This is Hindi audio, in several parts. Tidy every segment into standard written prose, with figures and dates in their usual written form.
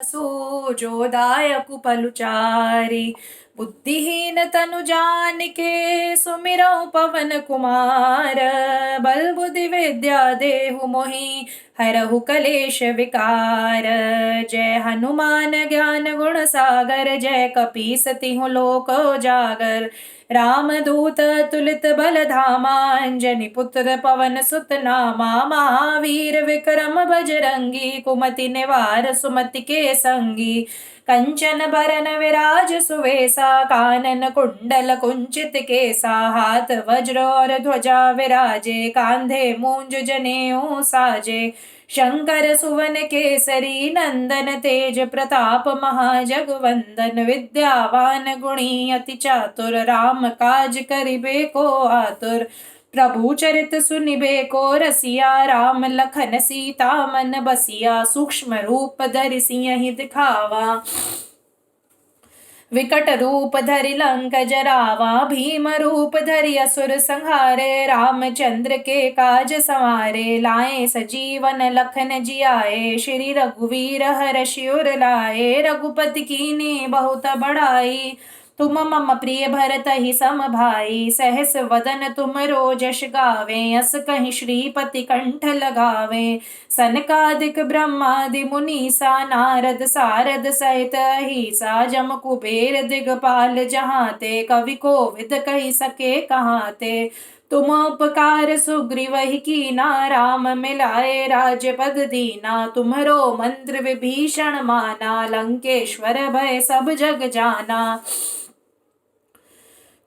जो दायक पलुचारी। बुद्धिहीन तनु जानिके सुमिरौ पवन कुमार। बल बुद्धि विद्या देहु मोहि हरहु कलेश विकार। जय हनुमान ज्ञान गुण सागर जय कपीस तिहु लोक उजागर। रामदूत तुलित बल धामा अंजनी पुत्र पवन सुत नामा। महावीर विक्रम बजरंगी कुमति निवार सुमति के संगी। कंचन बरन विराज सुवेसा कानन कुंडल कुंचित केसा। हाथ वज्र और ध्वजा विराजे कांधे मूंज जनेऊ साजे। शंकर सुवन केसरी नंदन तेज प्रताप महाजगवंदन। विद्यावान गुणी अति चातुर राम काज करिबे को आतुर। प्रभु चरित सुनिबे को रसिया राम लखन सीता मन बसिया। सूक्ष्म रूप धरि सियहि दिखावा विकट रूप धरि लंक जरावा। भीम रूप धरि असुर संहारे रामचंद्र के काज संवारे। लाए सजीवन लखन जियाए श्री रघुवीर हर्षि उर लाए। रघुपति कीन्ही बहुत बड़ाई तुम मम प्रिय भरत ही सम भाई। सहस वदन तुम रोजस गावे अस कहीं श्रीपति कंठ लगावे। सनकादिक ब्रह्मादि मुनीसा नारद सारद सहित अहिसा। जम कुबेर दिगपाल जहाते कवि कोविद कही सके कहाते। तुम उपकार सुग्रीवहि कीना राम मिलाए राजपद दीना। तुम्हरो मंत्र विभीषण माना लंकेश्वर भय सब जग जाना।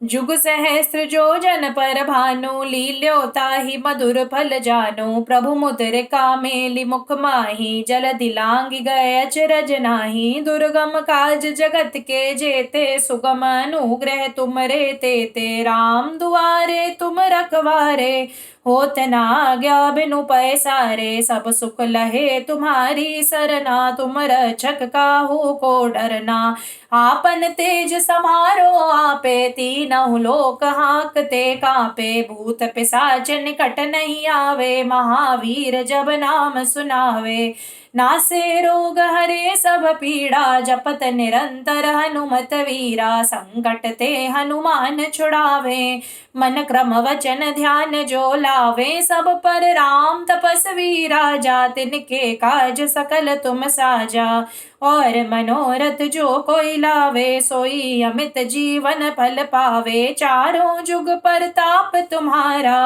जुग सहस्त्र जो जन पर भानु लील्यो ताहि मधुर फल जानु। प्रभु मुद्रिका मेलि मुख माहि जलधि लांघि गए अचरज नाही। दुर्गम काज जगत के जेते सुगम अनुग्रह तुमरे तेते। राम दुआरे तुम रखवारे होत न आज्ञा बिनु पैसारे। सब सुख लहे तुम्हारी सरना तुम रक्षक काहू को डरना। आपन तेज समारो आपे तीनहु लोक हांकते कांपे। भूत पिशाच निकट नहीं आवे महावीर जब नाम सुनावे। नासे रोग हरे सब पीड़ा जपत निरंतर हनुमत वीरा। संकट ते हनुमान छुड़ावे मन क्रम वचन ध्यान जो लावे। सब पर राम तपस्वी राजा तिनके काज सकल तुम साजा। और मनोरथ जो कोई लावे सोई अमित जीवन फल पावे। चारों जुग परताप तुम्हारा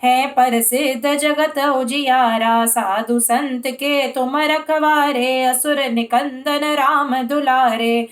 है प्रसिद्ध जगत उजियारा। साधु संत के तुम रखवारे असुर निकंदन राम दुलारे।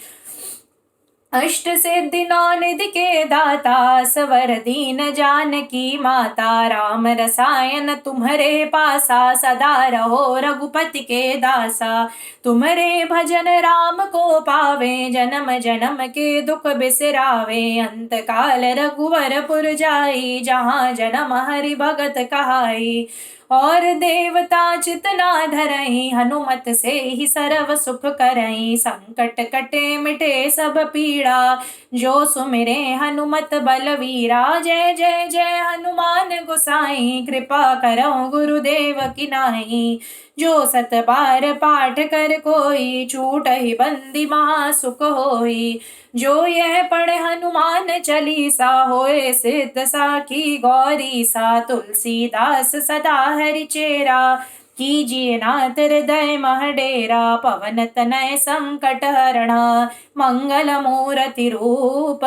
अष्ट सिद्धि नौ निधि के दाता सवर दीन जानकी माता। राम रसायन तुम्हरे पासा सदा रहो रघुपति के दासा। तुम्हरे भजन राम को पावे जन्म जन्म के दुख बिसरावे। अंत काल रघुवर पुर जाई जहाँ जन्म हरि भगत कहाई। और देवता चितना धरई हनुमत से ही सर्व सुख करई। संकट कटे मिटे सब पीड़ा जो सुमिरे हनुमत बलवीरा। जय जय जय हनुमान गोसाई कृपा करो गुरुदेव की नाई। जो सत बार पाठ कर कोई छूट ही बंदी महासुख होई। जो यह पढ़े हनुमान चालीसा होए सिद्ध साखी गौरी सा। तुलसीदास सदा हरि चेरा कीजिए नाथ हृदय मह डेरा। पवन तनय संकट हरणा मंगल मूर्ति रूप।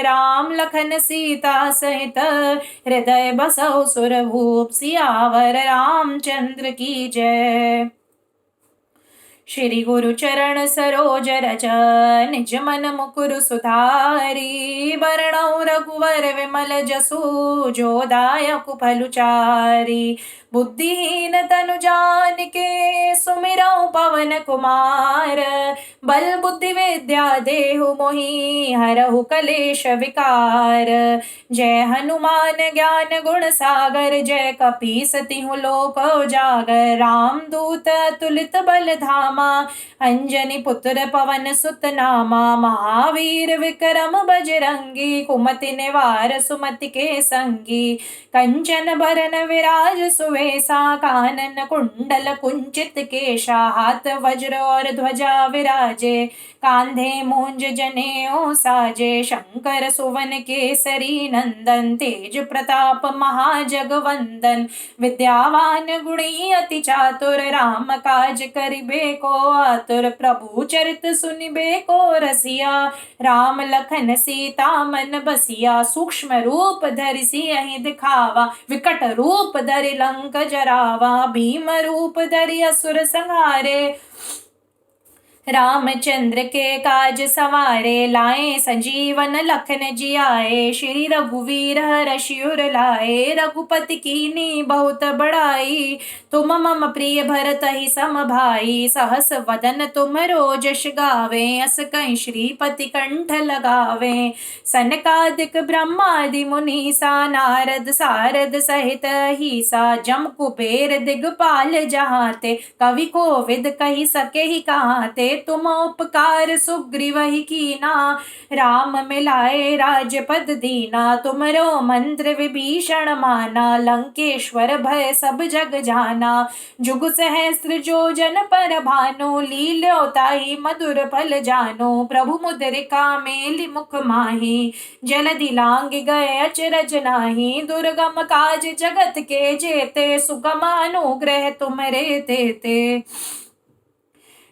राम लखन सीता सहित हृदय बसौ सुरभूप। सियावर रामचंद्र की जय। श्री गुरु चरण सरोज रज निज मन मुकुर सुधारी। बरनउँ रघुवर विमल जसु जो दायक फलुचारी। बुद्धिहीन तनु जानिके सुमिरौ पवन कुमार। बल बुद्धि विद्या देहु मोहि हरहु कलेश विकार। जय हनुमान ज्ञान गुण सागर जय कपीस तिहु लोक उजागर। राम दूत अतुलित बल धाम धामा। अंजनी पुत्र पवन सुत नामा, महावीर विक्रम बजरंगी, कुमति निवार सुमति के संगी। कंचन बरन विराज सुवेशा, कानन कुंडल कुंचित केशा। हाथ वज्र और ध्वजा विराजे, कांधे मूंज जनेऊ साजे। शंकर सुवन केसरी नंदन, तेज प्रताप महाजगवंदन। विद्यावान गुणी अति चातुर, राम काज करिबे को आतुर। प्रभु चरित सुनिबे को रसिया, राम लखन सीता मन बसिया। सूक्ष्म रूप धरि सियहि दिखावा, विकट रूप धरि लंक जरावा। भीम रूप धरि असुर संहारे, रामचंद्र के काज सवारे। लाए संजीवन लखन जियाए, श्री रघुवीर हर्षि उर लाए। रघुपति कीन्ही बहुत बड़ाई, तुम मम प्रिय भरत ही सम भाई। सहस वदन तुम जस गावे, अस कहीं श्रीपति कंठ लगावे। सनकादिक ब्रह्मादि मुनीसा, नारद सारद सहित हीसा। जम कुबेर दिगपाल जहाते, कवि कोविद कही सके ही कहाते। तुम उपकार सुग्रीव ही कीना, राम मिलाए राजपद दीना। तुमरो मंत्र विभीषण माना, लंकेश्वर भय सब जग जाना। जुग सहस्त्र जो जन पर भानु, लील्योताहि मधुर फल जानो। प्रभु मुद्रिका मेलि मुख माहि, जलधि लांघि गए अचरज नाहि। दुर्गम काज जगत के जेते, सुगम अनुग्रह तुमरे तेते।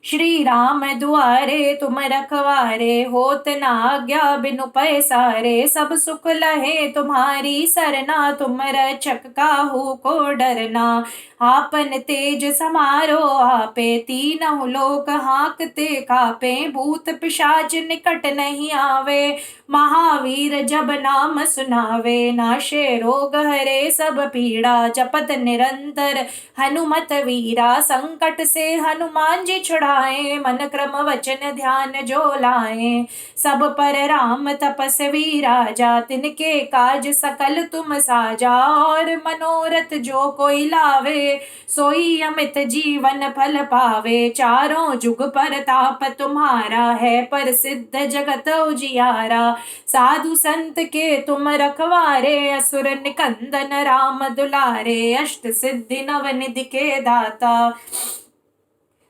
श्री राम दुआरे तुम रखवारे, होत न आज्ञा बिनु पैसारे। सब सुख लहे तुम्हारी सरना, तुम रक्षक काहू को डरना। आपन तेज समारो आपे, तीनों लोक हाँकते कापे। भूत पिशाच निकट नहीं आवे, महावीर जब नाम सुनावे। नाशे रोग हरे सब पीड़ा, जपत निरंतर हनुमत वीरा। संकट से हनुमान जी छुड़ाए, मन क्रम वचन ध्यान जो लाए। सब पर राम तपस्वी राजा, तिनके काज सकल तुम साजा। और मनोरथ जो कोई लावे, सोई अमित जीवन फल पावे। चारों जुग परताप तुम्हारा है, प्रसिद्ध जगत उजियारा। साधु संत के तुम रखवारे, असुर निकंदन राम दुलारे। अष्ट सिद्धि नव निधि के दाता,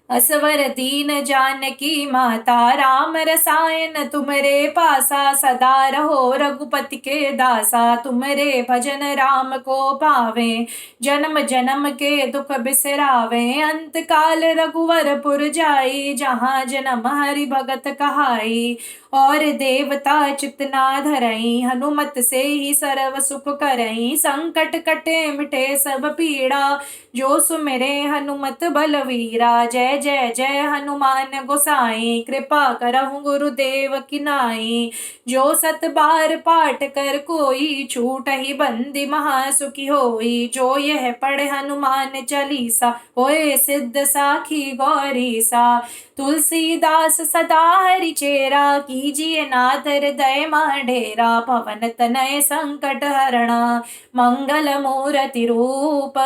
असवर दीन जानकी माता। राम रसायन तुमरे पासा, सदा रहो रघुपति के दासा। तुमरे भजन राम को पावे, जन्म जन्म के दुख बिसरावे। अंत काल रघुवर पुर जाई, जहाँ जन्म हरि भगत कहाई। और देवता चितना धरई, हनुमत से ही सर्व सुख करई। संकट कटे मिटे सब पीड़ा, जो सुमिरे हनुमत बलवीरा। जय जय जय हनुमान गोसाई, कृपा करहु गुरुदेव की नाई। जो सत बार पाठ कर कोई, छूट ही बंदी महासुखी होई। जो यह पढ़े हनुमान चालीसा, होए सिद्ध साखी गौरीसा। तुलसीदास सदा हरि चेरा, कीजिए नाथ हृदय डेरा। पवन तनय संकट हरणा, मंगल मूर्ति रूप।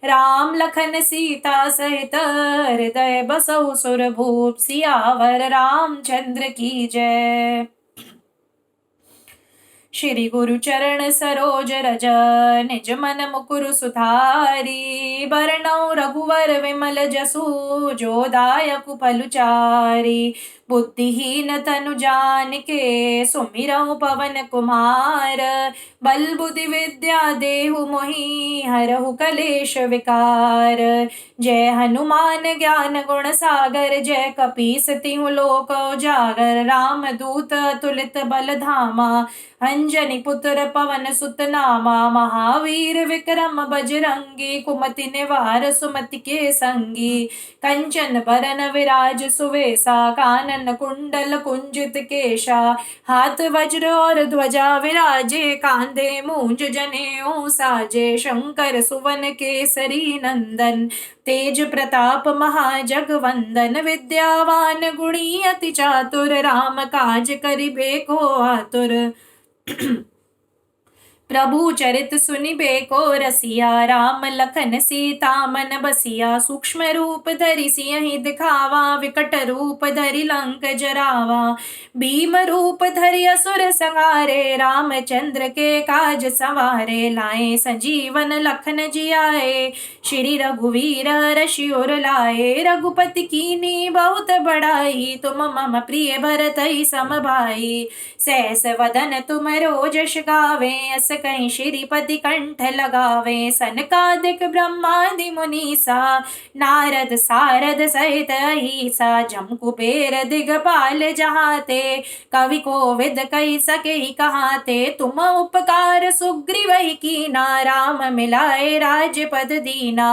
राम लखन सीता सहित, हृदय बसहु सुरभूप। सियावर रामचंद्र की जय। श्री गुरु चरण सरोज रज, निज मन मुकुरु सुधारी। बरनउँ रघुवर विमल जसु, जो दायकु फलुचारी। बुद्धिहीन तनु जानिके, सुमिरउँ पवन कुमार। बल बुद्धि विद्या देहु मोहि, हरहु कलेश विकार। जय हनुमान ज्ञान गुण सागर, जय कपीस तिहुँ लोक उजागर। राम दूत अतुलित बल धामा, अंजनी पुत्र पवन सुत नामा। महावीर विक्रम बजरंगी, कुमति निवार सुमति के संगी। कंचन बरन विराज सुवेशा, कानन कुंडल कुंजित केशा। हाथ वज्र और ध्वजा विराजे, कांधे मूंज जनेऊ साजे। शंकर सुवन केसरी नंदन, तेज प्रताप महाजगवंदन। विद्यावान गुणी अति चातुर, राम काज करिबे को आतुर। प्रभु चरित सुनिबे को रसिया, राम लखन सीता मन बसिया। सूक्ष्म रूप धरि सियहि दिखावा, विकट रूप धरि लंक जरावा। भीम रूप धरि असुर संहारे, रामचंद्र के काज सवारे। लाए संजीवन लखन जियाए, श्री रघुवीर हर्षि उर लाए। रघुपति कीन्ही बहुत बड़ाई, तुम मम प्रिय भरतहि सम भाई। सहस वदन तुम रोज यश गावे, अस कहीं श्रीपति कंठ लगावे। सनकादिक ब्रह्मादि मुनीसा, नारद सारद सहित अहिसा। जम कुबेर दिगपाल जहाते, कवि कोविद कही सके कहाते। तुम उपकार सुग्रीव ही कीना, राम मिलाए राज्यपद दीना।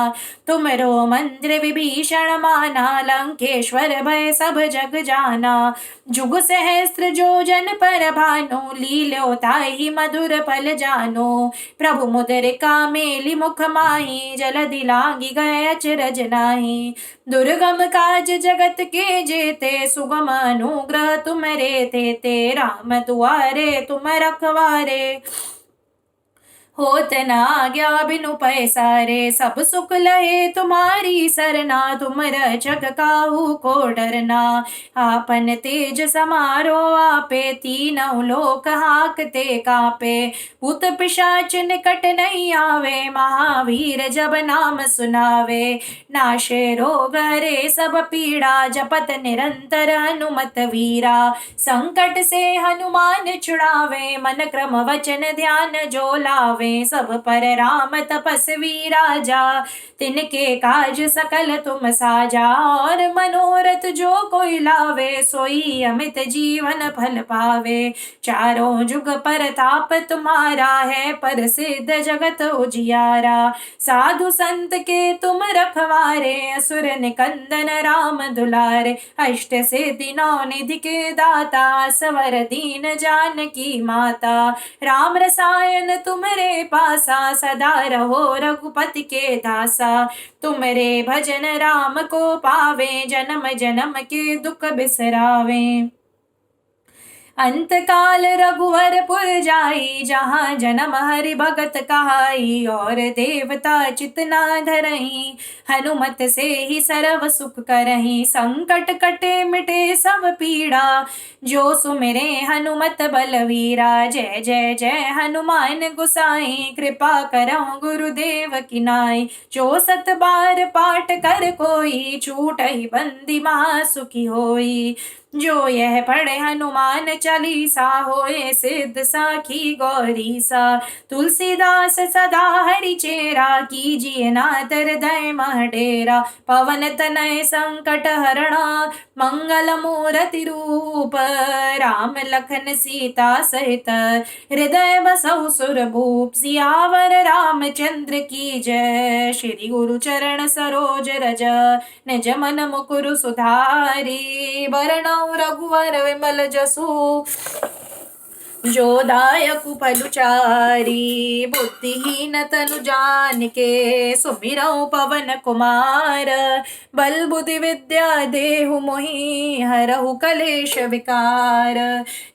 तुमरो मंत्र विभीषण माना, लंकेश्वर भय सब जग जाना। जुग सहस्त्र जो जन पर भानु, लील्यो ताहि मधुर फल जानो। प्रभु मुद्रिका मेलि मुख माहि, जलधि लांघि गए अचरज नाहि। दुर्गम काज जगत के जेते, सुगम अनुग्रह तुमरे तेते। राम दुआरे तुम रखवारे, होत न आज्ञा बिनु पैसारे। सब सुख लहे तुम्हारी सरना, तुम रक्षक काहू को डरना। आपन तेज समारो आपे, तीनों लोक हाकते कापे। भूत पिशाच निकट नहीं आवे, महावीर जब नाम सुनावे। नाशे रोग हरे सब पीड़ा, जपत निरंतर हनुमत वीरा। संकट से हनुमान छुड़ावे, मन क्रम वचन ध्यान जो लावे। सब पर राम तपस्वी राजा, तिनके काज सकल तुम साजा। और मनोरथ जो कोई लावे, सोई अमित जीवन फल पावे। चारों जुग परताप तुम्हारा है, प्रसिद्ध जगत उजियारा। साधु संत के तुम रखवारे, असुर निकंदन राम दुलारे। अष्ट सिद्धि नौ निधि के दाता, सवर दीन जानकी माता। राम रसायन तुमरे पासा, सदा रहो रघुपति के दासा। तुमरे भजन राम को पावे, जन्म जन्म के दुख बिसरावे। अंत काल रघुवर पुर जाई, जहाँ जन्म हरि भगत कहाई। और देवता चितना धरही, हनुमत से ही सर्व सुख करही। संकट कटे मिटे सब पीड़ा, जो सुमिरे हनुमत बलवीरा। जय जय जय हनुमान गोसाई, कृपा करौ गुरुदेव की नाई। जो सत बार पाठ कर कोई, छूटहि बंदी महासुखी होई। जो यह पढ़े हनुमान चालीसा, होए सिद्ध साखी गौरी सा। तुलसीदास सदा हरि चेरा, कीजिए नाथ हृदय मह डेरा। पवन तनय संकट हरणा, मंगल मूर्ति रूप। राम लखन सीता सहित, हृदय बसहु सुरभूप। सियावर रामचंद्र की जय, श्री गुरु चरण सरोज रज। निज मन मुकुरु सुधारी, बरनौ रघुवर विमल जसु। जो दायकु फल चारी, बुद्धिहीन तनु जानिके। सुमिरौ पवन कुमार, बल बुद्धि विद्या देहु मोहि। हरहु कलेश विकार,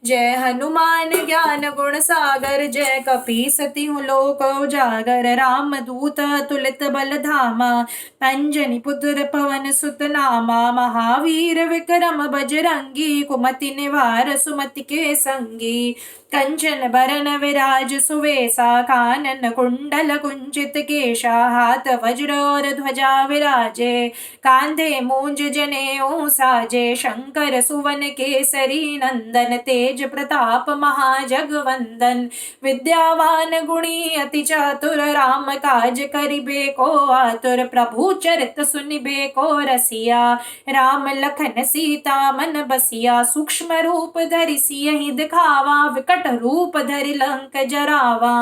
जय हनुमान ज्ञान गुण सागर। जय कपीस तिहु लोक उजागर। राम दूत तुलित बल धामा, अंजनी पुत्र पवन सुत नामा। महावीर विक्रम बजरंगी, कुमति निवार सुमति के संगी। कंचन बरन विराज सुवेसा, कानन कुंडल कुंचित केशा। हाथ वज्र और ध्वजा विराजे, कांधे मूंज जनेऊ साजे। शंकर सुवन केसरी नंदन, तेज प्रताप महाजगवंदन। विद्यावान गुणी अति चातुर, राम काज करिबे को आतुर। प्रभु चरित सुनिबे को रसिया, राम लखन सीता मन बसिया। सूक्ष्म रूप धरि सियहि दिखावा, विकट रूप धरि लंक जरावा।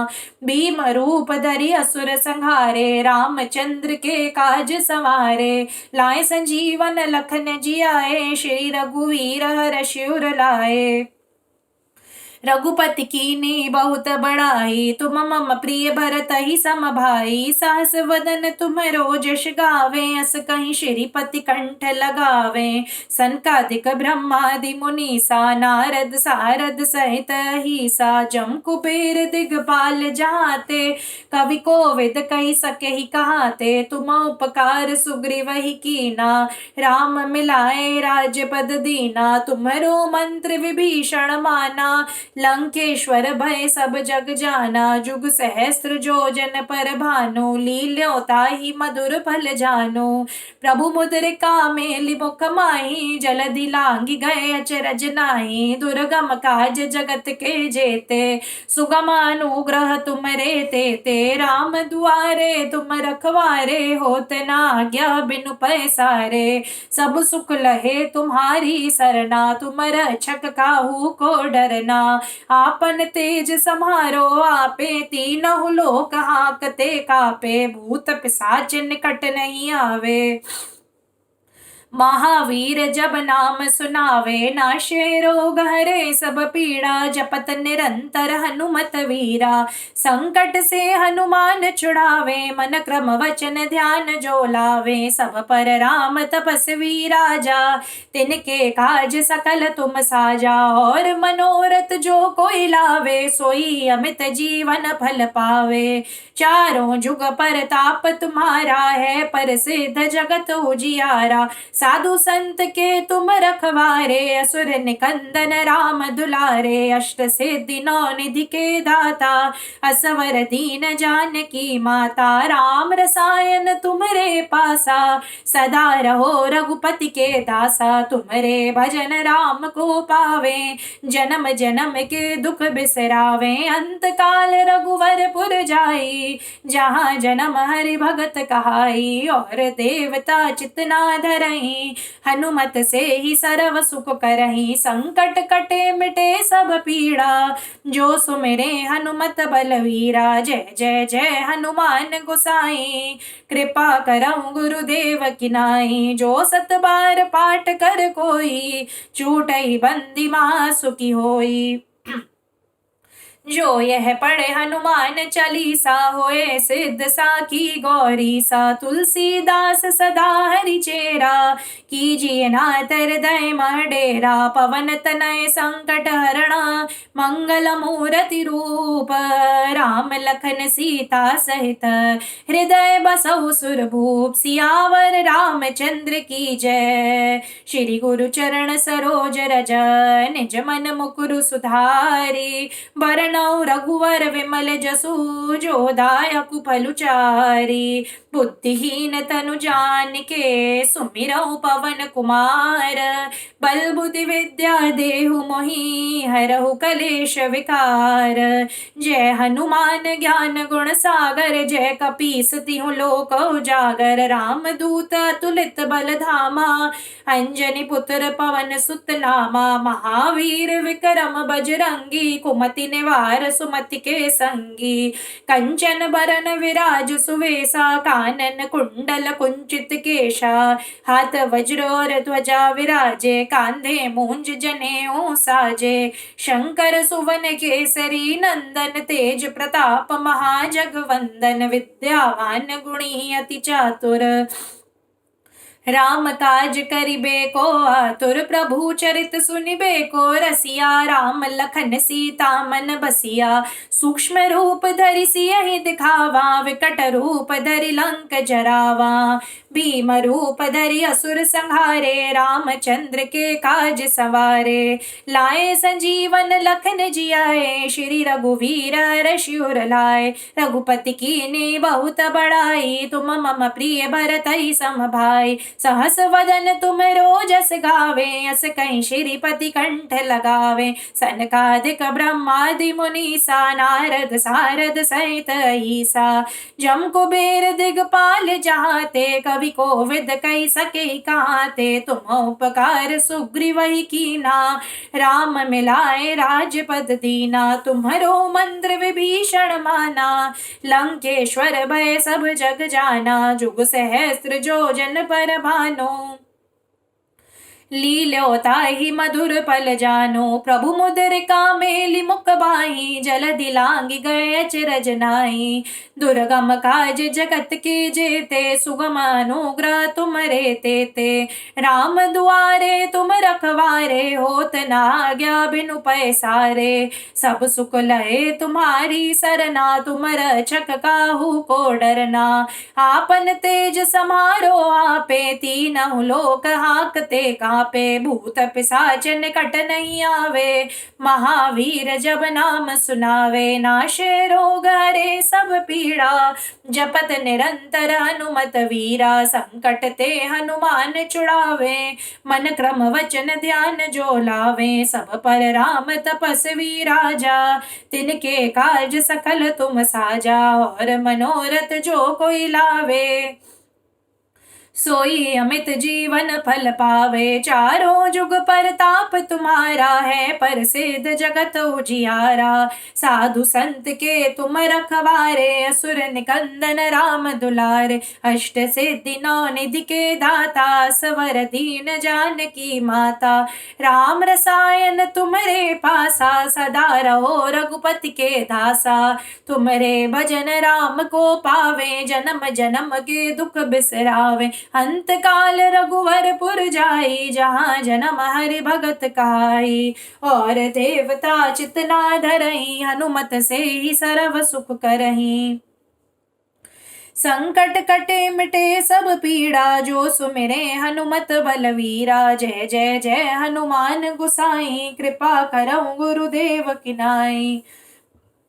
भीम रूप धरि असुर संहारे, रामचंद्र के काज सवारे। लाए संजीवन लखन जियाए, श्री रघुवीर हर्षि उर लाए। रघुपति कीनी बहुत बड़ाई, तुम मम प्रिय भरत ही सम भाई। सहस वदन तुम रोजस गावे, अस कहीं श्रीपति कंठ लगावे। सनकादिक ब्रह्मादि मुनीसा, नारद सारद सहित अहिसा। जम कुबेर दिगपाल जहाते, कवि कोविद कही सके ही कहाते। तुम उपकार सुग्रीव ही कीना, राम मिलाए राजपद दीना। तुम्हरो मंत्र विभीषण माना, लंकेश्वर भय सब जग जाना। जुग सहस्त्र जोजन पर भानु, लील्योता ही मधुर फल जानु। प्रभु मुद्रिका मेलि मुख माहि, जलधि लांघि गए अचरज नाहि। दुर्गम काज जगत के जेते, सुगम अनुग्रह तुमरे तेते। राम दुआरे तुम रखवारे, होत न आज्ञा बिनु पैसारे। सब सुख लहे तुम्हारी सरना, तुम रक्षक काहू को डरना। आपन तेज समारो आपे, तीनहु लोक हाकते कापे। भूत पिशाच निकट नहीं आवे, महावीर जब नाम सुनावे। नाशे रोग हरे सब पीड़ा, जपत निरंतर हनुमत वीरा। संकट से हनुमान छुड़ावे, मन क्रम वचन ध्यान जो लावे। सब पर राम तपस्वी राजा, तिनके काज सकल तुम साजा। और मनोरथ जो कोई लावे, सोई अमित जीवन फल पावे। चारों जुग परताप तुम्हारा है, प्रसिद्ध जगत उजियारा। साधु संत के तुम रखवारे, असुर निकंदन राम दुलारे। अष्ट सिद्धि नौ निधि के दाता, असवर दीन जानकी माता। राम रसायन तुमरे पासा, सदा रहो रघुपति के दासा। तुमरे भजन राम को पावे, जन्म जन्म के दुख बिसरावे। अंत काल रघुवर पुर जाई, जहाँ जन्म हरि भगत कहाई। और देवता चितना धरई, हनुमत से ही सर्व सुख करही। संकट कटे मिटे सब पीड़ा, जो सुमिरे हनुमत बलवीरा। जय जय जय हनुमान गोसाई, कृपा करहु गुरुदेव की नाई। जो सत बार पाठ कर कोई, छूटई बंदी महा सुखी होई। जो यह पढ़े हनुमान चालीसा, होए सिद्ध साखी गौरी सा। तुलसीदास सदा हरि चेरा, कीजिए नाथ हृदय मह डेरा। पवन तनय संकट हरणा, मंगल मूर्ति रूप। राम लखन सीता सहित, हृदय बसहु सुरभूप। सियावर रामचंद्र की जय, श्री गुरु चरण सरोज रज। निज मन मुकुरु सुधारी, बरनउँ रघुवर विमल जसु। जो दायकु फलु चारि, बुद्धिहीन तनु जानिके। सुमिरौ पवन कुमार, बल बुद्धि विद्या देहु मोहि। हरहु कलेश विकार, जय हनुमान ज्ञान गुण सागर। जय कपीस तिहु लोक उजागर। राम दूत अतुलित बल धामा, अंजनी पुत्र पवन सुत नामा। महावीर विक्रम बजरंगी, कुमति निवार सुमति के संगी। कंचन बरन विराज सुवेसा, कानन कुंडल कुंचित केशा। हाथ वज्र और ध्वजा विराजे, कांधे मूंज जनेऊ साजे। शंकर सुवन केसरी नंदन, तेज प्रताप महाजगवंदन। विद्यावान गुणी अति चातुर, राम काज करिबे को आतुर। प्रभु चरित सुनिबे को रसिया, राम लखन सीता मन बसिया। सूक्ष्म रूप धरि सियहि दिखावा, विकट रूप धरि लंक जरावा। भीम रूप धरि असुर संहारे, रामचंद्र के काज सवारे। लाए संजीवन लखन जियाए, श्री रघुवीर हर्षि उर लाए। रघुपति कीन्ही बहुत बड़ाई, तुम मम प्रिय भरत ही सम भाई। सहस वदन तुम रोजस गावे, अस कहीं श्रीपति कंठ लगावे। सनकादिक ब्रह्मादि मुनीसा, नारद सारद सहित अहिसा। जम कुबेर दिगपाल जहाते, कवि कोविद कही सके कहाते। तुम उपकार सुग्रीव ही कीना, राम मिलाए राजपद दीना। तुम्हरो मंत्र विभीषण माना, लंकेश्वर भय सब जग जाना। जुग सहस्त्र जो जन पर भानु, लील्यो ताहि मधुर फल जानो, प्रभु मुद्रिका मेलि मुख बाहि, जलधि लांघि गए अचरज नाहि। दुर्गम काज जगत के जेते, सुगम अनुग्रह तुमरे तेते। राम दुआरे तुम रखवारे, होत न आज्ञा बिनु पैसारे। सब सुख लहे तुम्हारी सरना, तुम रक्षक काहू को डरना। आपन तेज समारो आपे, तीनहु लोक हाकते कापे। भूत पिशाच निकट नहीं आवे, महावीर जब नाम सुनावे। नाशे रोग हरे सब पीड़ा, जपत निरंतर हनुमत वीरा। संकट ते हनुमान छुड़ावे, मन क्रम वचन ध्यान जो लावे। सब पर राम तपस्वी राजा, तिनके काज सकल तुम साजा। और मनोरथ जो कोई लावे, सोई अमित जीवन फल पावे। चारों जुग परताप तुम्हारा है, प्रसिद्ध जगत उजियारा। साधु संत के तुम रखवारे, असुर निकंदन राम दुलारे। अष्ट सिद्धि नौ निधि के दाता, सवर दीन जानकी माता। राम रसायन तुम्हरे पासा, सदा रहो रघुपति के दासा। तुम्हरे भजन राम को पावे, जन्म जन्म के दुख बिसरावे। अंत काल रघुवर पुर जाई, जहाँ जन्म हरि भगत काई। और देवता चितना धरई, हनुमत से ही सर्व सुख करही। संकट कटे मिटे सब पीड़ा, जो सुमिरे हनुमत बलवीरा। जय जय जय हनुमान गुसाई, कृपा करऊं गुरुदेव की नाई।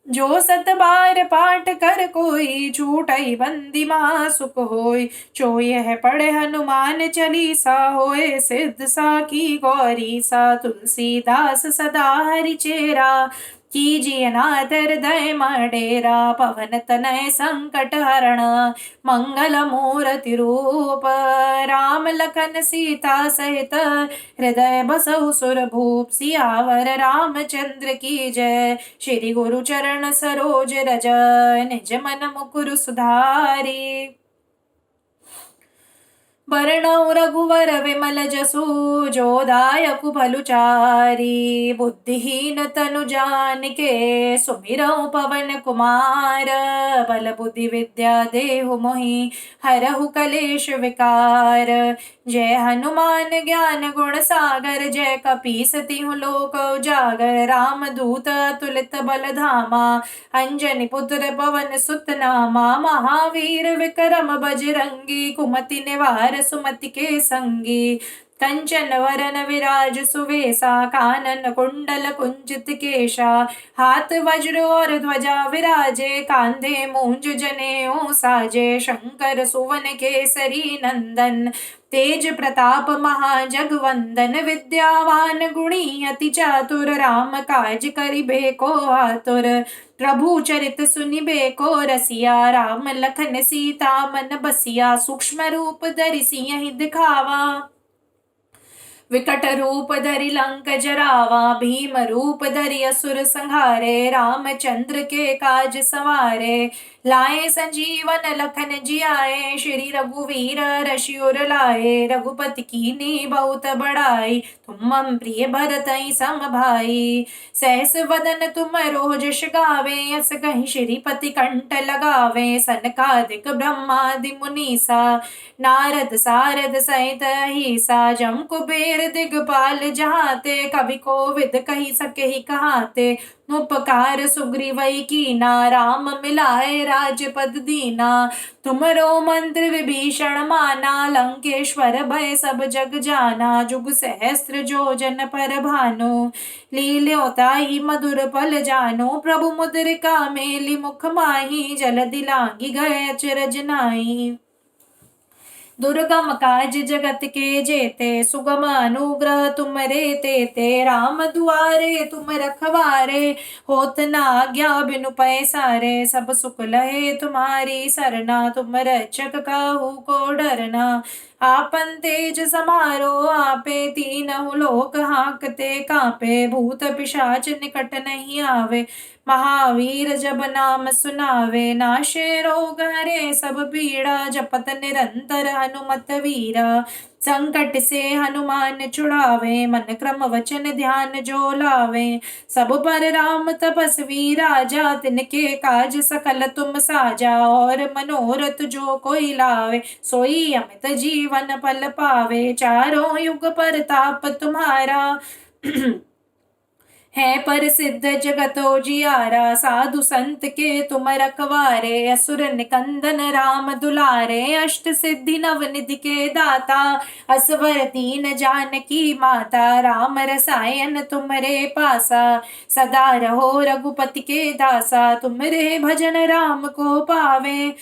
जो सत बार पाठ कर कोई, छूटई बंदी महा सुख होय। जो यह पढ़े हनुमान चालीसा, होए सिद्ध साखी गौरी सा। तुलसीदास सदा हरि चेरा, कीजिए नाथ हृदय डेरा। पवन तनय संकट हरण, मंगल मूर्ति रूप। राम लखन सीता सहित, हृदय बसहु सुर भूप। सियावर रामचंद्र की जय, श्री गुरु चरण सरोज रज। निज मन मुकुर सुधारी, वर्णौ रघुवर विमल जसु। जो दायकु भलु चारी, बुद्धिहीन तनु जानिके। सुमिरौ पवन कुमार, बल बुद्धि विद्या देहु मोहि। हरहु कलेश विकार, जय हनुमान ज्ञान गुण सागर। जय कपीस तिहु लोक उजागर। राम दूत अतुलित बल धामा, अंजनी पुत्र पवन सुत नामा। महावीर विक्रम बजरंगी, कुमति निवार सुमति के संगी। कंचन वरन विराज सुवेसा, कानन कुंडल कुंचित केशा। हाथ वज्र और ध्वजा विराजे, कांधे मूंज जनेऊ साजे। शंकर सुवन केसरी नंदन, तेज प्रताप महाजगवंदन। विद्यावान गुणी अति चातुर, राम काज करिबे को आतुर। प्रभु चरित सुनिबे को रसिया, राम लखन सीता मन बसिया। सूक्ष्म रूप धरि सियहि दिखावा, विकट रूप धरि लंक जरावा। भीम रूप धरि असुर संहारे, रामचंद्र के काज सवारे। लाए संजीवन लखन जियाए, श्री रघुवीर रसियुर लाए। रघुपति कीन्ही बहुत बड़ाई, तुम मम प्रिय भरतहि सम भाई। सहस वदन तुम रोज यश गावे, यस कहि श्रीपति कंठ लगावे। सनकादिक ब्रह्मादि मुनीसा, नारद सारद सहित अहिसा। जम कुबेर दिगपाल जहाते, कवि कोविद कहि सकेहि कहाते। उपकार सुग्रीवै कीना, राम मिलाए राजपद दीना। तुमरो मंत्र विभीषण माना, लंकेश्वर भय सब जग जाना। जुग सहस्त्र जो जन पर भानु, लील्यो ताहि मधुर फल जानो। प्रभु मुद्रिका मेलि मुख माहि, जलधि लांघि गए अचरज नाहि। दुर्गम काज जगत के जेते, सुगम अनुग्रह तुमरे तेते। राम दुआरे तुम रखवारे, होत न आज्ञा बिनु पैसारे। सब सुख लहे तुम्हारी सरना, तुम रक्षक काहू को डरना। आपन तेज समारो आपे, तीनहु लोक हाकते कापे। भूत पिशाच निकट नहीं आवे, महावीर जब नाम सुनावे। नाशे रोग हरे सब पीड़ा, जपत निरंतर हनुमत वीरा। संकट से हनुमान छुड़ावे, मन क्रम वचन ध्यान जो लावे। सब पर राम तपस्वी राजा, तिनके काज सकल तुम साजा। और मनोरथ जो कोई लावे, सोई अमित जीवन फल पावे। चारों युग परताप तुम्हारा, है प्रसिद्ध जगत उजियारा। साधु संत के तुम रखवारे, असुर निकंदन राम दुलारे। अष्ट सिद्धि नव निधि के दाता, असवर दीन जानकी माता। राम रसायन तुमरे पासा, सदा रहो रघुपति के दासा। तुमरे भजन राम को पावे,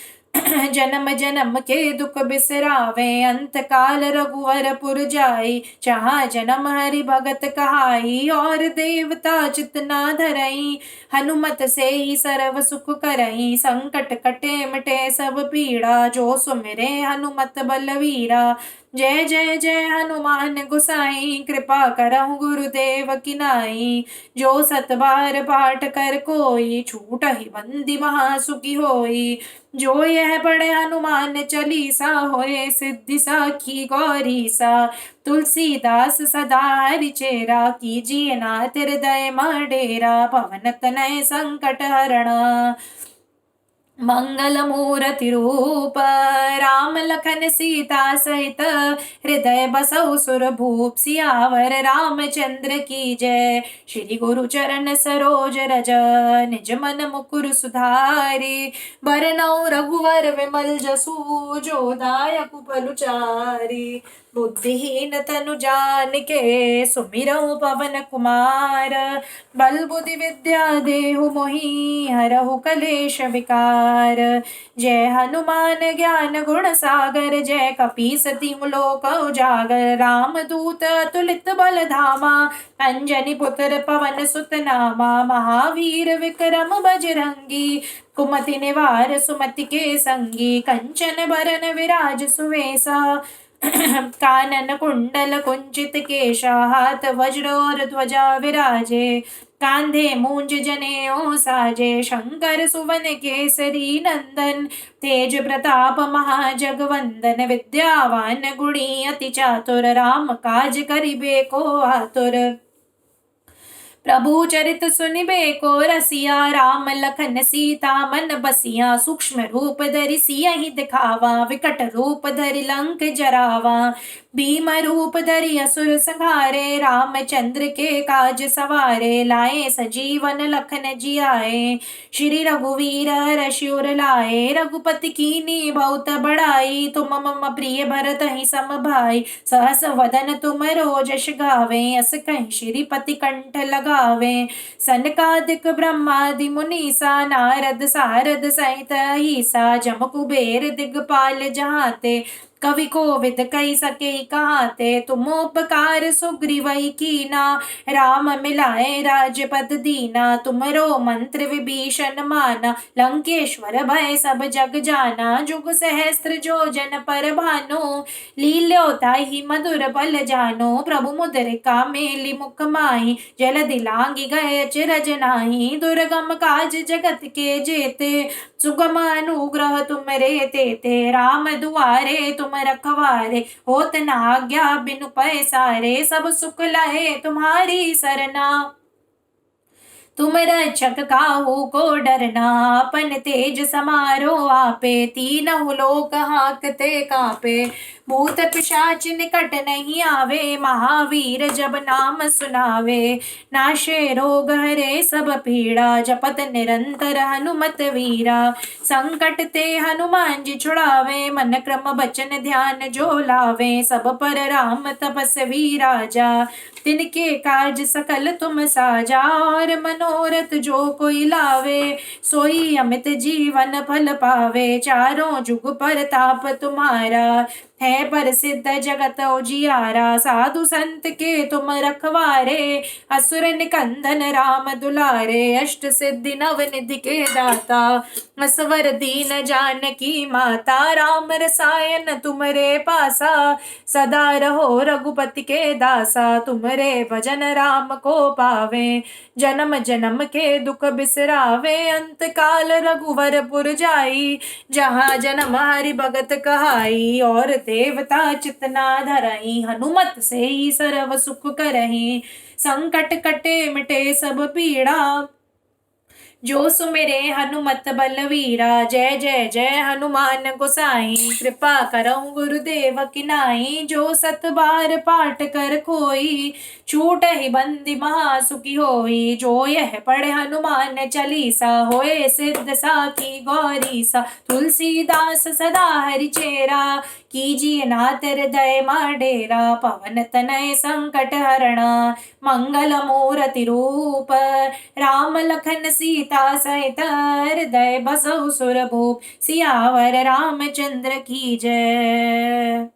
जन्म जन्म के दुख बिसरावे। अंत काल रघुवर पुर जाई, जहाँ जन्म हरि भगत कहाई। और देवता चित ना धरई, हनुमत से ही सर्व सुख करई। संकट कटे मिटे सब पीड़ा, जो सुमिरे हनुमत बलवीरा। जय जय जय हनुमान गोसाई, कृपा करहु गुरुदेव की नाई। जो सत बार पाठ कर कोई, छूटहि बंदी महासुखी होई। जो यह पढ़े हनुमान चालीसा, होए सिद्धि साखी गौरीसा। तुलसीदास सदा हरिचेरा, कीजिए नाथ हृदय डेरा। पवन तनय संकट हरणा, मंगल मूर्ति रूप। राम लखन सीता सहित, हृदय बसहु सुर भूप। सियावर रामचंद्र की जय, श्री गुरु चरण सरोज रज। निज मन मुकुर सुधारि, बरनउँ रघुवर विमल जसु। जो दायक फल चारि, बुद्धिहीन तनु जानिके। सुमिरहु पवन कुमार, बल बुद्धि विद्या देहु मोहि। हरहु कलेश विकार, जय हनुमान ज्ञान गुण सागर। जय कपीसति लोक उजागर। राम दूत अतुलित बल धामा, अंजनी पुत्र पवन सुत नामा। महावीर विक्रम बजरंगी, कुमति निवार सुमति के संगी। कंचन बरन विराज सुवेसा, कानन कुंडल कुंचित केशा। हाथ वज्र और ध्वजा विराजे, कांधे मूंज जनेऊ साजे। शंकर सुवन केसरी नंदन, तेज प्रताप महाजगवंदन। विद्यावान गुणी अति चातुर, राम काज करिबे को आतुर। प्रभु चरित सुनिबे को रसिया, राम लखन सीता मन बसिया। सूक्ष्म रूप धरि सियहि दिखावा, विकट रूप धरि लंक जरावा। भीम रूप धरि असुर संहारे, रामचंद्र के काज सवारे। लाए सजीवन लखन जियाए, श्री रघुवीर हर्षि उर लाए। रघुपति कीन्ही बहुत बड़ाई, तुम मम प्रिय भरत ही सम भाई। सहस वदन तुम जस गावे, अस कहि श्रीपति कंठ लगावे। सनकादिक ब्रह्मादि मुनीसा, नारद सारद सहित ईसा। जम कुबेर दिगपाल जहाते, कवि कोविद कही सके कहाते। तुम उपकार सुग्रीवहि कीना, राम मिलाए राजपद दीना। तुमरो मंत्र विभीषण माना, लंकेश्वर भय सब जग जाना। जुग सहस्त्र जो जन पर भानु, लील्योताहि मधुर बल जानो। प्रभु मुद्रिका मेलि मुख माहि, जलधि लांघि गए अचरज नाहि। दुर्गम काज जगत के जेते, सुगम अनुग्रह तुमरे तेते। राम दुआरे तुम रखवारे, होत न आज्ञा बिनु पैसारे। सब सुख लहे तुम्हारी सरना, तुम रक्षक काहू को डरना। अपन तेज समारो आपे, तीनहु लोक हांकते कांपे। भूत पिशाच निकट नहीं आवे, महावीर जब नाम सुनावे। नाशे रोग हरे सब पीड़ा, जपत निरंतर हनुमत वीरा। संकट ते हनुमान जी छुड़ावे, मन क्रम बचन ध्यान जो लावे। सब पर राम तपस्वी राजा, तिनके काज सकल तुम साजा। और मनोरथ जो कोई लावे, सोई अमित जीवन फल पावे। चारों जुग परताप तुम्हारा, है प्रसिद्ध जगत उजियारा। साधु संत के तुम रखवारे, असुर निकंदन राम दुलारे। अष्ट सिद्धि नव निधि के दाता, असवर दीन जानकी माता। राम रसायन तुमरे पासा, सदा रहो रघुपति के दासा। तुमरे भजन राम को पावे, जन्म जन्म के दुख बिसरावे। अंत काल रघुवर पुर जाई, जहाँ जन्म हरि भगत कहाई। और देवता चितना धरही, हनुमत से ही सर्व सुख करही। संकट कटे मिटे सब पीड़ा, जो सुमिरे हनुमत बलवीरा। जय जय जय हनुमान गोसाई, कृपा करऊं गुरुदेव की नाई। जो सत बार पाठ कर कोई, छूट ही बंदी महासुखी होई। जो यह पढ़े हनुमान चालीसा, होए सिद्ध साखी गौरीसा। तुलसीदास सदा हरि चेरा, कीजिए नाथ हृदय मा डेरा। पवन तनय संकट हरणा, मंगल मूर्ति रूप। राम लखन सीता सहित, हृदय बसहु सुरभूप। सियावर रामचंद्र की जय।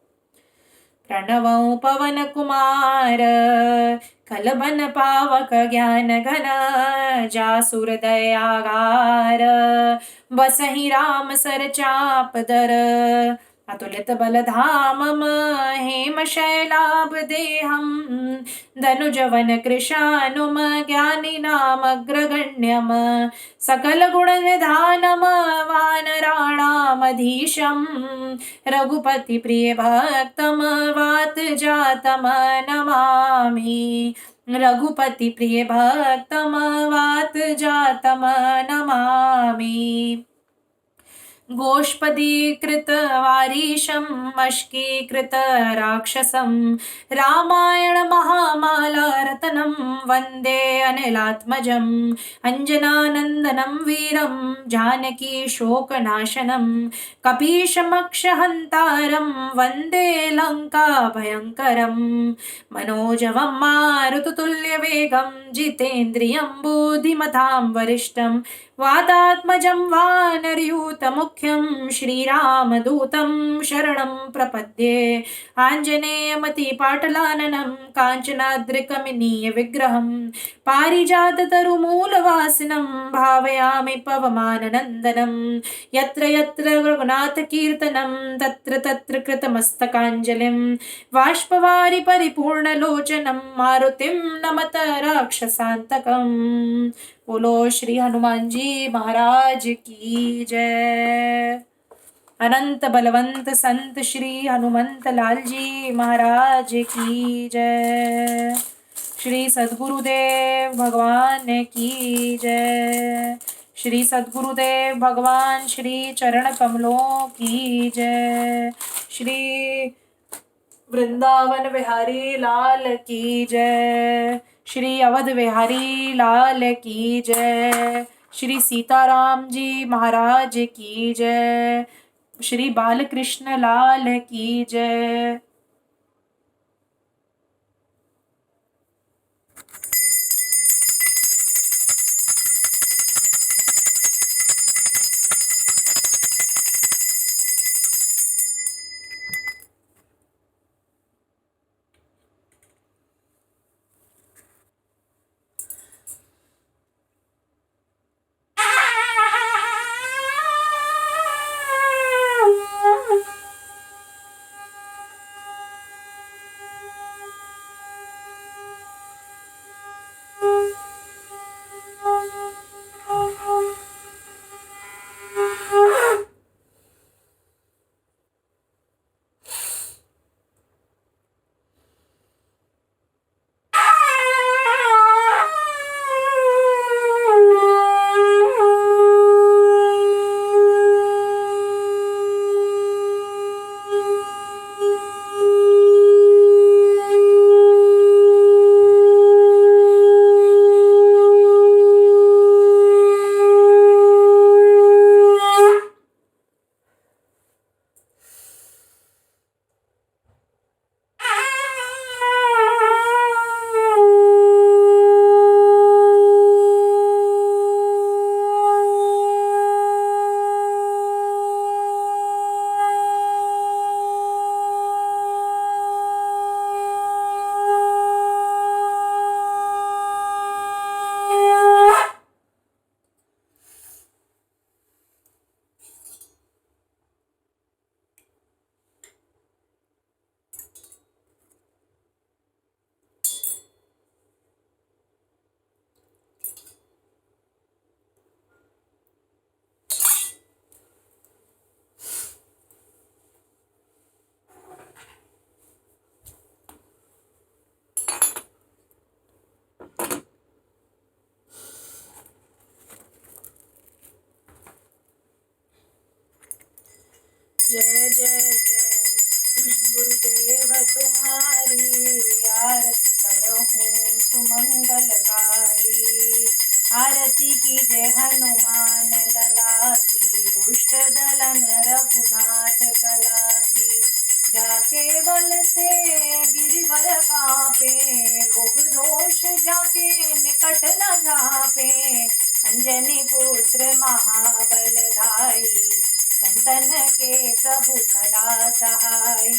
प्रणवं पवन कुमार, खलबन पावक ज्ञान घन। जासुर दयागार, बसहि राम सर चाप दर। अतुलित बल धामम, हेम शैलाभ देहम। धनुजवन कृशानुम, ज्ञानी नाम अग्रगण्यम। सकल गुण निधानम, वानराणामधीशम। रघुपति प्रिय भक्तम, वात जातम नमामि। रघुपति प्रिय भक्तम, वात जातम नमामि। गोष्पदीकृत वारीशम, मश्कीकृत राक्षसम। रामायण महामाला रतनम, वंदे अनिलात्मजम। अंजनानंदनम वीरम, जानकी शोकनाशनम। कपीशमक्षहंतारम, वंदे लंका भयंकरम। मनोजवम मारुततुल्यवेगम, जितेन्द्रियं बुद्धिमतां वरिष्ठम। वातात्मजं वानरयूथमुख्यं, श्रीरामदूतं शरणं प्रपद्ये। आञ्जनेयमतिपाटलाननं, काञ्चनाद्रिकमनीय विग्रहं। पारिजाततरुमूलवासिनं, भावयामि पवमाननन्दनं। यत्र यत्र रघुनाथकीर्तनं, तत्र तत्र कृतमस्तकाञ्जलिं। बाष्पवारि परिपूर्णलोचनं, मारुतिं नमत राक्षसान्तकम्। बोलो श्री हनुमान जी महाराज की जय। अनंत बलवंत संत श्री हनुमंत लाल जी महाराज की जय। श्री सद्गुरुदेव भगवान की जय। श्री सद्गुरुदेव भगवान श्री चरण कमलों की जय। श्री वृंदावन बिहारी लाल की जय। श्री अवध बिहारी लाल की जय। श्री सीताराम जी महाराज की जय। श्री बालकृष्ण लाल की जय। जय जय जय गुरुदेव तुम्हारी आरती करहूँ सुमंगलकारी। आरती की जय हनुमान लला की, दुष्ट दलन रघुनाथ कला की। जाके बल से गिरिवर कापे, रोग दोष जाके निकट न जापे। अंजनी पुत्र महाबलधाई, संतन के प्रभु सदा सहाय।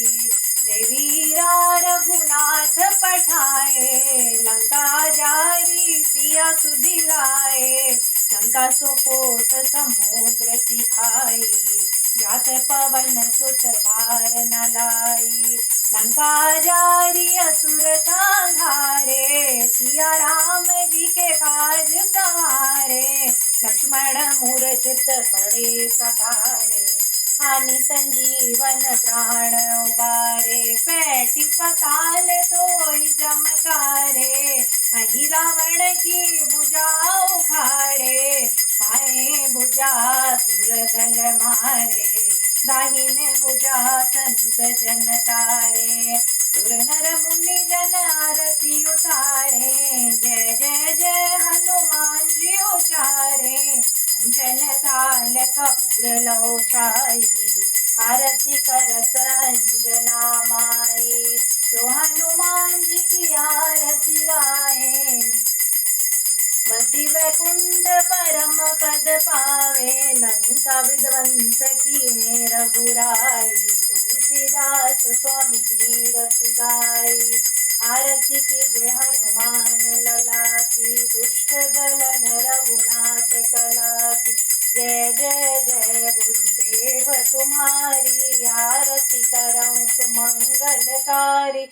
देवीरा रघुनाथ पठाए, लंका जारी सिया सुदिलाए। लंका सुकोट समुद्र सिखाई, जात पवन सुत बार न लाई। लंका जारी असुर संहारे, सिया राम जी के काज सवारे। लक्ष्मण मूरछित पड़े सकारे, आनि संजीवन प्राण उबारे। पैठी पताल तोहि जमकारे, अहि रावण की भुजा उखाड़े। बाएं भुजा सुर दल मारे, दाहिने भुजा संत जन तारे। सुर नर मुनि जन आरती उतारे, जय जय जय हनुमान जी उचारे। अंजन ताल कपूर लो छाई, आरती करत अंजना माई। जो हनुमान जी की आरती गाए, बसी वैकुंठ परम पद पावे। लंका विध्वंस किए रघुराई, तुलसीदास स्वामी की रति गाई। आरती की जय हनुमान लला की, दुष्ट दलन रघुनाथ कला की। जय जय जय गुरुदेव तुम्हारी, आरती करऊँ सुमंगलकारी।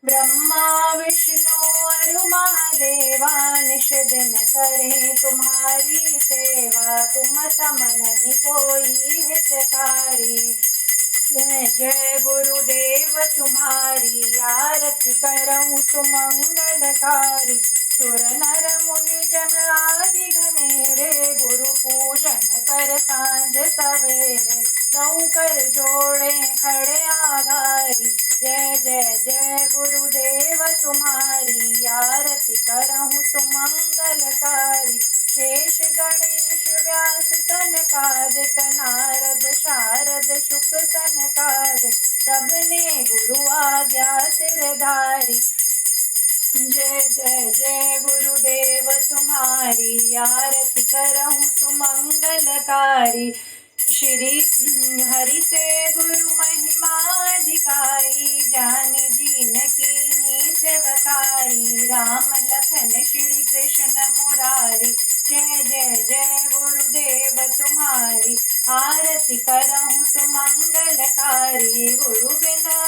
ब्रह्मा विष्णु और महादेवा, निश दिन करें तुम्हारी सेवा। तुम सम नहीं कोई हितकारी, जय जय गुरुदेव तुम्हारी, आरती करऊँ सुमंगलकारी। सुर नर मुनि जन आदि गणेरे, गुरु पूजन कर सांझ सवेरे। गौ कर जोड़े खड़े आधारी, जय जय जय गुरुदेव तुम्हारी, आरती करहूँ सुमंगलकारी। शेष गणेश व्यास सनकादिक, नारद शारद शुक सनकादिक। सबने गुरु आज्ञा सिरधारी, जय जय जय गुरुदेव तुम्हारी, आरती करहूँ सुमंगलकारी। श्री हरि से गुरु महिमा अधिकाई, जान जीन की सेवकाई। राम लखन श्री कृष्ण मुरारी, जय जय जय गुरुदेव तुम्हारी, आरती करहूँ सुमंगलकारी। गुरु बिना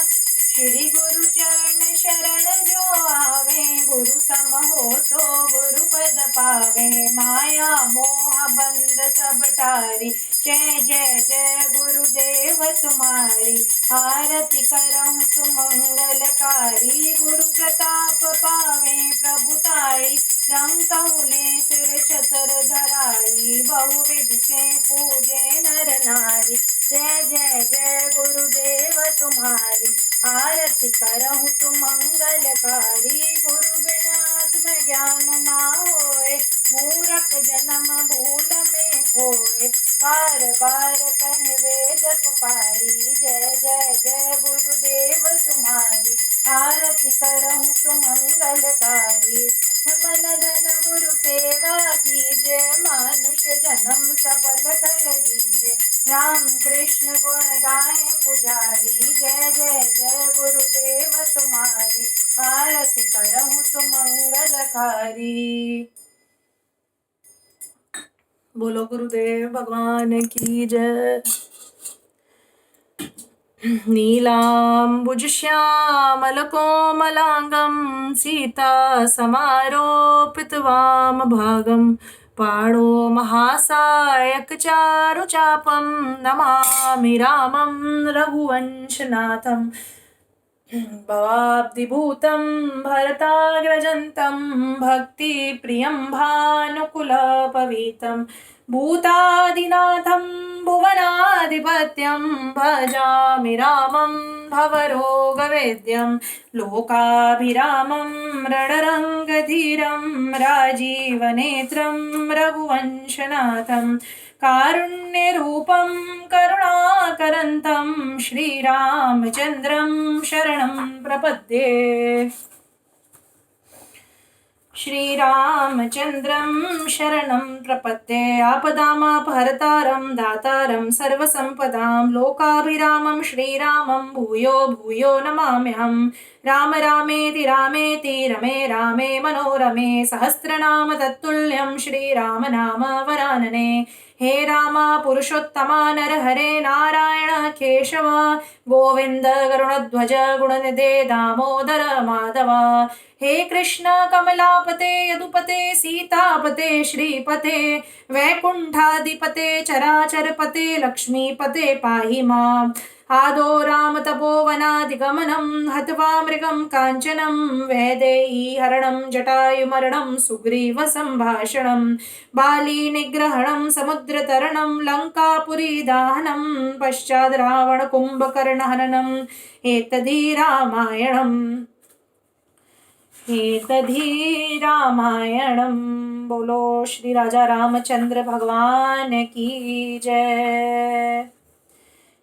श्री गुरु चरण शरण जो आवे, गुरु सम हो सो गुरु पद पावे। माया मोह बंद सब टारी, जय जय जय गुरुदेव तुम्हारी, आरती करहूँ सुमंगलकारी। गुरु प्रताप पावे प्रभुताई, रंकहुले सिर छतर धराई। बहुविध से पूजे नर नारी, जय जय जय गुरुदेव तुम्हारी, आरती करहूँ सुमंगलकारी। गुरु बिना आत्म ज्ञान ना होए, मूरख जन्म भूल में खोए। बार बार कहे वेद पुकारी, जय जय जय गुरुदेव तुम्हारी, आरती करहूँ सुमंगलकारी। मन धन गुरु सेवा कीजे, मानुष जन्म सफल कर दीजे। राम कृष्ण गुण गाए पुजारी, जय जय जय गुरुदेव तुम्हारी, आरती करहूँ सुमंगलकारी। बोलो गुरुदेव भगवान की जय। नीलाम्बुज श्यामल कोमलांगं, सीता समारोपित वाम भागं। पाणो महासायक चारु चापं, नमामि रामं रघुवंशनाथं। भवाब्धिभूतं भरताग्रजन्तं, भक्तिप्रियं भानुकुलपवितं। भूतादिनाथं भुवनाधिपत्यं भजामि रामं भवरोगवेद्यं लोकाभिरामं रणरङ्गधीरं राजीवनेत्रं रघुवंशनाथं कारुण्यरूपं करुणाकरन्तं श्रीरामचन्द्रं शरणं प्रपद्ये। श्रीरामचन्द्रं शरणं प्रपद्ये। आपदामापहर्तारं दातारं सर्वसम्पदां लोकाभिरामं श्रीरामं भूयो भूयो नमाम्यहं। राम रामेति रामेति रमे रामे मनोरमे सहस्रनाम तत्तुल्यं श्रीराम नाम वरानने। हे रामा पुरुषोत्तमा नरहरे नारायण केशव गोविंद गरुणध्वज गुणनिधे दामोदर माधव। हे कृष्ण कमलापते यदुपते सीतापते श्रीपते वैकुंठाधिपते चराचरपते लक्ष्मीपते पाहि माम्। आदो राम तपोवनादिगमनं हत्वा मृगं काञ्चनं वैदेही हरणं जटायुमरणं सुग्रीव सम्भाषणं बाली निग्रहणं समुद्रतरणं लङ्कापुरी दाहनं पश्चाद् रावण कुम्भकर्णहननम् एतद्धि रामायणम् एतद्धि रामायणं। बोलो श्री राजा रामचंद्र भगवान की जय।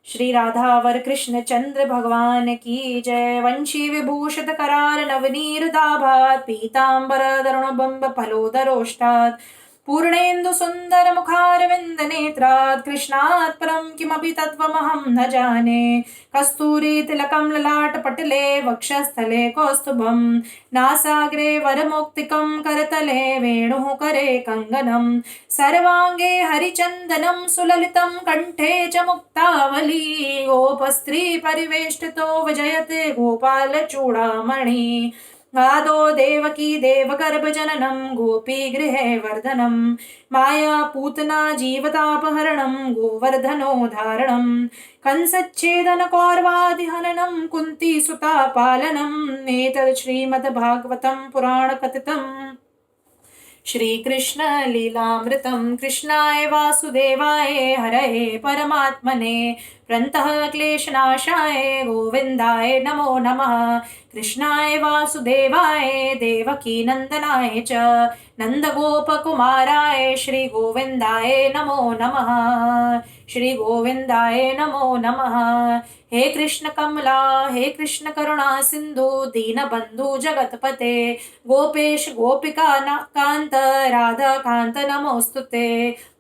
श्री राधावर कृष्ण चंद्र भगवान की जय। वंशी विभूषित करार नवनीर दाभात पीतांबर दरुण बंब फलोदरोष्टात् पूर्णेन्दु सुंदर मुखारविंद नेत्रात् कृष्णात् परं किमपि तत्त्वमहं न जाने। कस्तूरी तिलकं ललाट पटले वक्षस्थले कौस्तुभं नासाग्रे वरमौक्तिकं करतले वेणुः करे कङ्गनं सर्वांगे हरिचन्दनं सुललितं कंठे च मुक्तावली गोपस्त्री परिवेष्टितो विजयते गोपालचूडामणि। आदो देवकी देवगर्भजननं गोपीगृहे वर्धनं माया पूतना जीवतापहरणं गोवर्धनोद्धारणं कंसच्छेदन कौरवादिहननं कुन्तीसुता पालनम् एतत् श्रीमद्भागवतं पुराणकथितम् श्रीकृष्ण लीलामृतं। कृष्णाय वासुदेवाय हरये परमात्मने प्रणतः क्लेशनाशाय गोविन्दाय नमो नमः। कृष्णाय वासुदेवाय देवकीनन्दनाय च नन्दगोपकुमाराय श्रीगोविन्दाय नमो नमः। श्रीगोविन्दाय नमो नमः। हे कृष्ण कमला हे कृष्ण करुणा सिंधु दीनबंधु जगतपते गोपेश गोपिका कांत राधा कांत नमोस्तुते।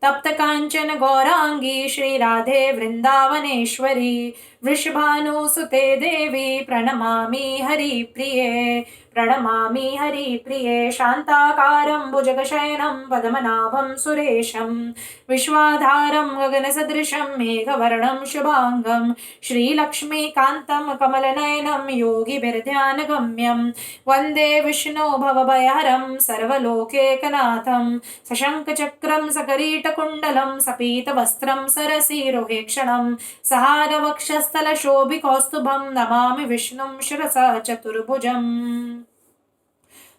तप्त कांचन गौरांगी श्री राधे वृंदावनेश्वरी वृषभानुसुते देवी प्रणमामि हरिप्रिये प्रणमामि हरिप्रिये। शान्ताकारं भुजगशयनं पद्मनाभं सुरेशं विश्वाधारं गगनसदृशं मेघवर्णं शुभांगं श्रीलक्ष्मीकान्तं कमलनयनं योगिभिर्ध्यानगम्यं वन्दे विष्णो भवभयहरं सर्वलोकैकनाथं सशङ्खचक्रं सकरीटकुण्डलं सपीतवस्त्रं सरसीरुहेक्षणं सहारवक्षस्थलशोभिकौस्तुभं नमामि विष्णुं शिरसा चतुर्भुजम्।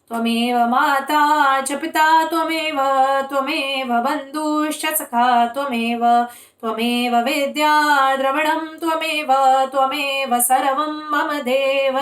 त्वमेव माता च पिता त्वमेव बन्धुश्च सखा त्वमेव वेद्या द्रविणं त्वमेव सर्वं मम देव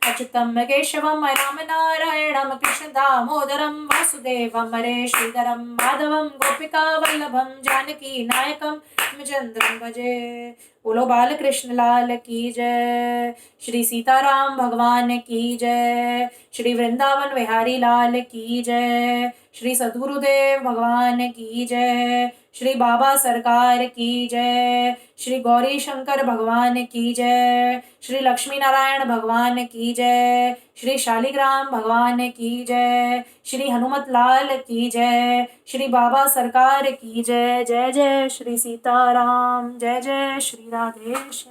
अच्युतं केशवं रामनारायणं कृष्ण दामोदरं वासुदेवं हरे श्रीधरं माधवं गोपिका वल्लभं जानकी नायकं रामचंद्रं भजे। बोलो बाल कृष्ण लाल की जय। श्री सीताराम भगवान की जय। श्री वृंदावन विहारी लाल की जय। श्री सद्गुरुदेव भगवान की जय। श्री बाबा सरकार की जय। श्री गौरी शंकर भगवान की जय। श्री लक्ष्मी नारायण भगवान की जय। श्री शालिग्राम भगवान की जय। श्री हनुमत लाल की जय। श्री बाबा सरकार की जय। जय जय श्री सीताराम। जय जय श्री राधेश।